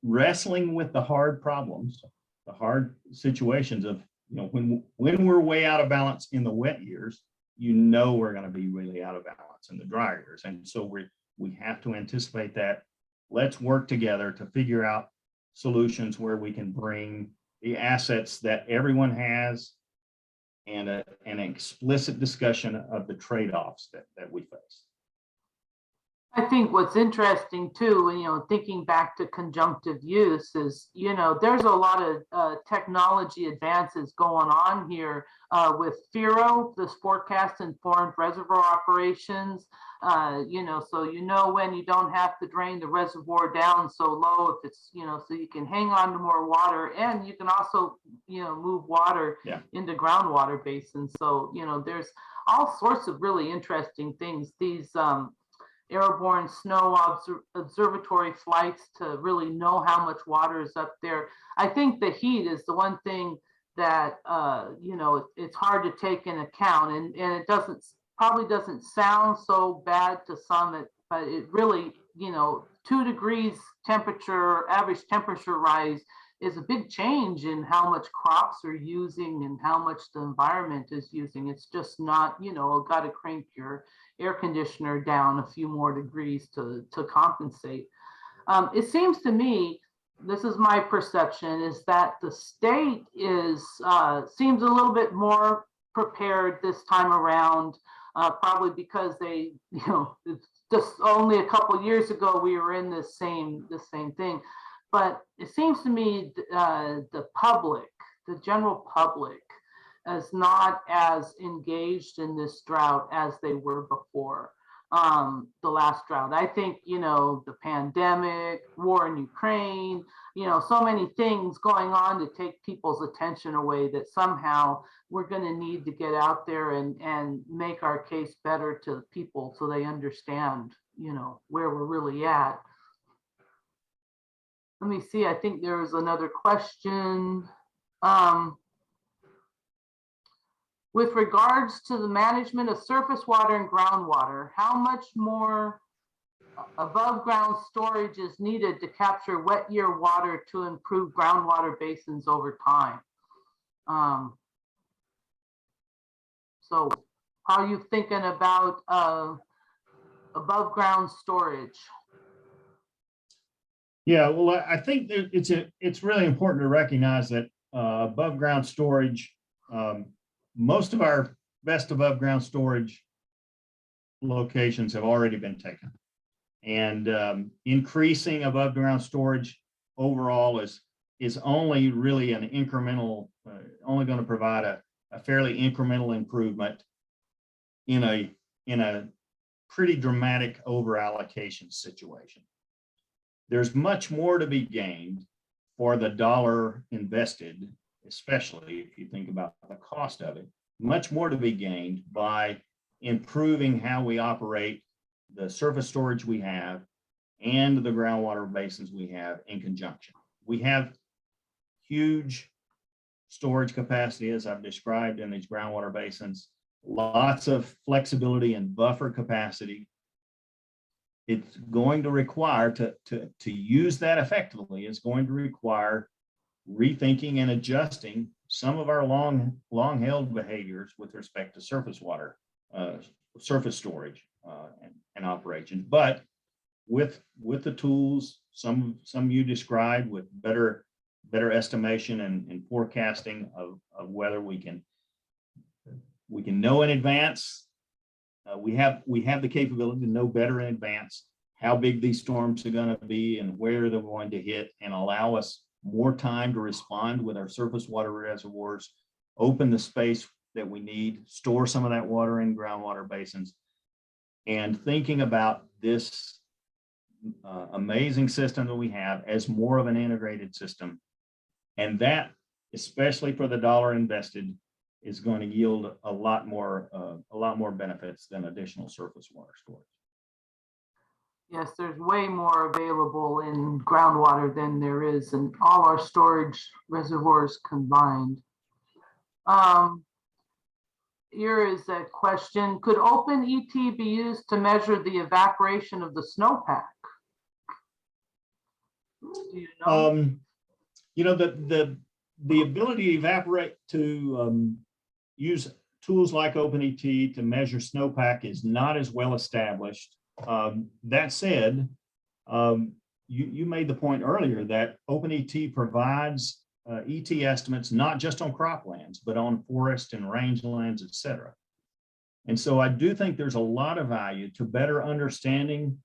S2: wrestling with the hard problems, the hard situations of, when we're way out of balance in the wet years, we're going to be really out of balance in the dry years. And so we have to anticipate that. Let's work together to figure out solutions where we can bring the assets that everyone has, and an explicit discussion of the trade-offs that we face.
S1: I think what's interesting too, thinking back to conjunctive use is, there's a lot of technology advances going on here with FIRO, this forecast informed reservoir operations. So when you don't have to drain the reservoir down so low, if it's, so you can hang on to more water, and you can also, move water into groundwater basins. So, there's all sorts of really interesting things. These airborne snow observatory flights to really know how much water is up there. I think the heat is the one thing that it's hard to take in account, and it probably doesn't sound so bad to some, but it really, 2 degrees temperature, average temperature rise is a big change in how much crops are using and how much the environment is using. It's just not, got to crank your air conditioner down a few more degrees to compensate. It seems to me, this is my perception, is that the state seems a little bit more prepared this time around, probably because they, it's just only a couple years ago we were in the same thing. But it seems to me the public, the general public, is not as engaged in this drought as they were before the last drought. I think, the pandemic, war in Ukraine, so many things going on to take people's attention away, that somehow we're going to need to get out there and make our case better to people so they understand, where we're really at. Let me see, I think there was another question. With regards to the management of surface water and groundwater, how much more above ground storage is needed to capture wet year water to improve groundwater basins over time? So how are you thinking about above ground storage?
S2: Yeah, well, I think that it's really important to recognize that above ground storage, most of our best above ground storage locations have already been taken. And increasing above ground storage overall is only really an incremental, only going to provide a fairly incremental improvement in a pretty dramatic over allocation situation. There's much more to be gained for the dollar invested, especially if you think about the cost of it, much more to be gained by improving how we operate the surface storage we have and the groundwater basins we have in conjunction. We have huge storage capacity, as I've described, in these groundwater basins, lots of flexibility and buffer capacity. It's going to require to use that effectively, is going to require rethinking and adjusting some of our long held behaviors with respect to surface water, surface storage and operations. But with the tools, some you described, with better estimation and forecasting of whether we can know in advance. We have the capability to know better in advance how big these storms are going to be and where they're going to hit, and allow us more time to respond with our surface water reservoirs, open the space that we need, store some of that water in groundwater basins, and thinking about this amazing system that we have as more of an integrated system. And that, especially for the dollar invested, is going to yield a lot more benefits than additional surface water storage.
S1: Yes, there's way more available in groundwater than there is in all our storage reservoirs combined. Here is a question: could OpenET be used to measure the evaporation of the snowpack? Do you know?
S2: You know, the ability to evaporate, to use tools like OpenET to measure snowpack is not as well established. That said, you made the point earlier that OpenET provides ET estimates not just on croplands, but on forest and rangelands, et cetera. And so I do think there's a lot of value to better understanding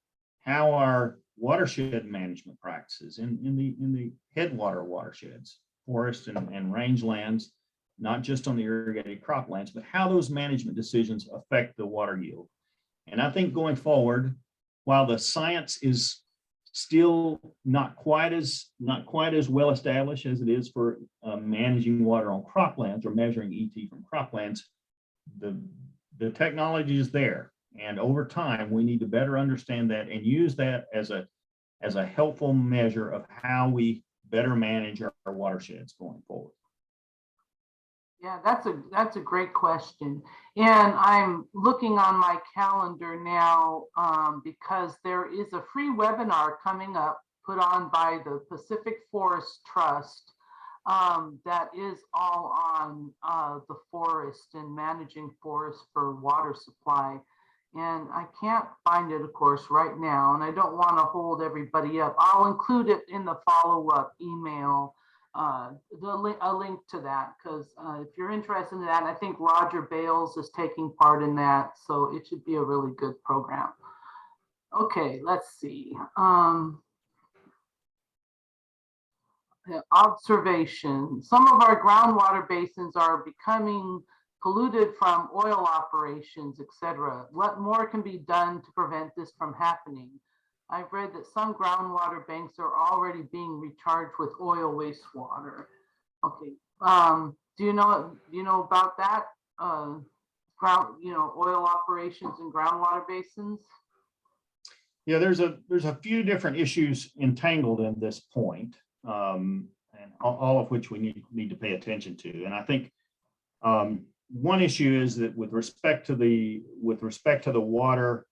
S2: how our watershed management practices in the headwater watersheds, forest and rangelands, not just on the irrigated croplands, but how those management decisions affect the water yield. And I think going forward, while the science is still not quite as well established as it is for managing water on croplands or measuring ET from croplands, the technology is there. And over time, we need to better understand that and use that as a helpful measure of how we better manage our watersheds going forward.
S1: Yeah, that's a great question. And I'm looking on my calendar now because there is a free webinar coming up put on by the Pacific Forest Trust that is all on the forest and managing forest for water supply. And I can't find it, of course, right now, and I don't want to hold everybody up. I'll include it in the follow-up email, a link to that, because if you're interested in that, I think Roger Bales is taking part in that, so it should be a really good program. Okay, let's see. Observation. Some of our groundwater basins are becoming polluted from oil operations, etc. What more can be done to prevent this from happening? I've read that some groundwater banks are already being recharged with oil wastewater. Okay, do you know about that? Oil operations in groundwater basins?
S2: Yeah, there's a few different issues entangled in this point, and all of which we need to pay attention to. And I think one issue is that with respect to the water,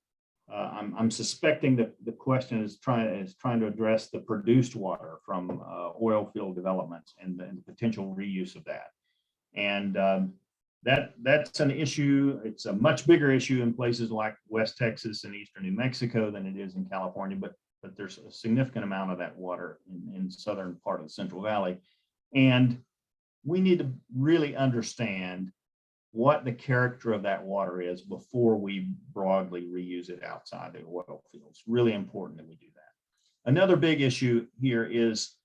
S2: I'm suspecting that the question is trying to address the produced water from oil field developments and the potential reuse of that. And that's an issue. It's a much bigger issue in places like West Texas and eastern New Mexico than it is in California, but there's a significant amount of that water in southern part of the Central Valley. And we need to really understand what the character of that water is before we broadly reuse it outside the oil fields. Really important that we do that. Another big issue here is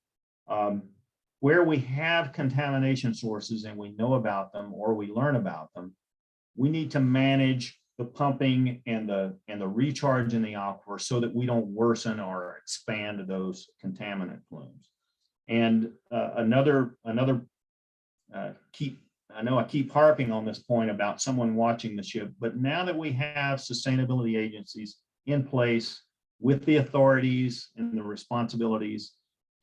S2: where we have contamination sources and we know about them or we learn about them, we need to manage the pumping and the recharge in the aquifer so that we don't worsen or expand those contaminant plumes. And I know I keep harping on this point about someone watching the ship, but now that we have sustainability agencies in place with the authorities and the responsibilities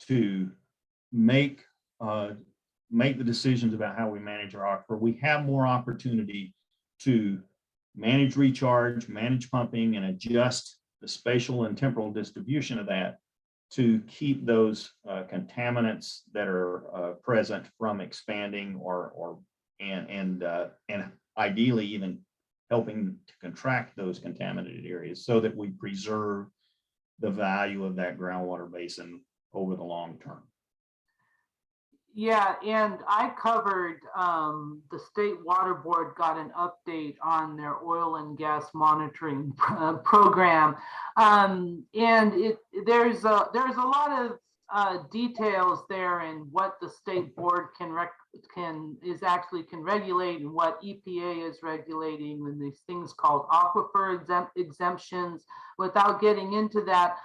S2: to make the decisions about how we manage our aquifer, we have more opportunity to manage recharge, manage pumping, and adjust the spatial and temporal distribution of that to keep those contaminants that are present from expanding and ideally even helping to contract those contaminated areas so that we preserve the value of that groundwater basin over the long term.
S1: Yeah, and I covered the State Water Board got an update on their oil and gas monitoring program, and there's a lot of details there in what the State Board can regulate and what EPA is regulating, and these things called aquifer exemptions. Without getting into that,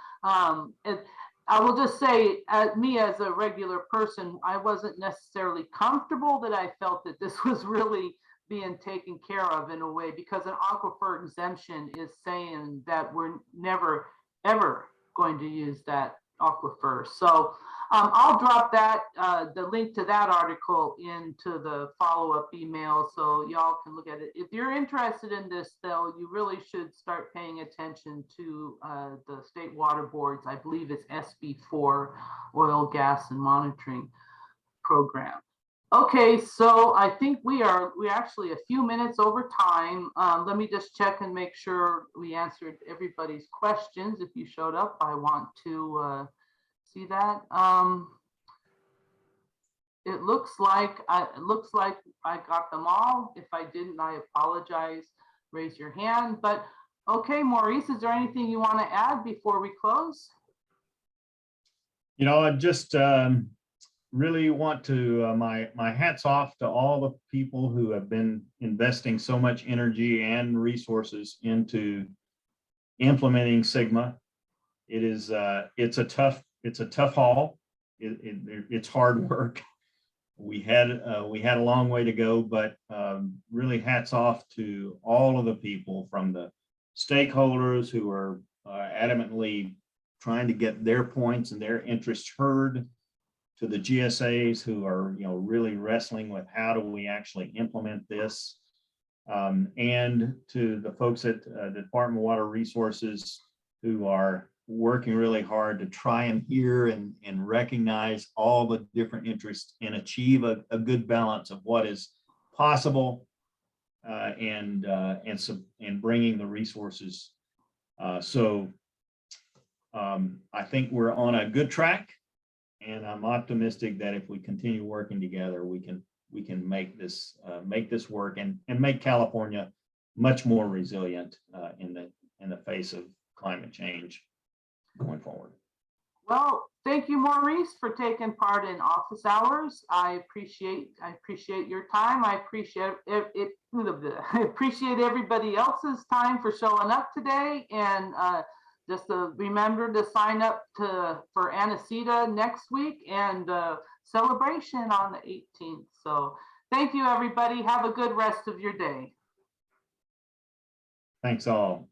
S1: I will just say, me as a regular person, I wasn't necessarily comfortable that I felt that this was really being taken care of in a way, because an aquifer exemption is saying that we're never, ever going to use that aquifer. So I'll drop that, the link to that article into the follow-up email so y'all can look at it. If you're interested in this, though, you really should start paying attention to the State Water Board's, I believe it's SB4, Oil, Gas, and Monitoring Program. Okay, so I think we're actually a few minutes over time. Let me just check and make sure we answered everybody's questions. If you showed up, I want to see that. It looks like I got them all. If I didn't, I apologize. Raise your hand. But okay, Maurice, is there anything you want to add before we close?
S2: You know, I just really want to my hats off to all the people who have been investing so much energy and resources into implementing SGMA. It is it's a tough haul. It's hard work. We had a long way to go, but really hats off to all of the people, from the stakeholders who are adamantly trying to get their points and their interests heard, to the GSAs who are really wrestling with how do we actually implement this, and to the folks at the Department of Water Resources who are working really hard to try and hear and recognize all the different interests and achieve a good balance of what is possible and bringing the resources. So I think we're on a good track, and I'm optimistic that if we continue working together, we can make this work and make California much more resilient in the face of climate change going forward.
S1: Well, thank you, Maurice, for taking part in office hours. I appreciate your time. I appreciate appreciate everybody else's time for showing up today. And just remember to sign up for Anacita next week and celebration on the 18th. So thank you, everybody. Have a good rest of your day.
S2: Thanks all.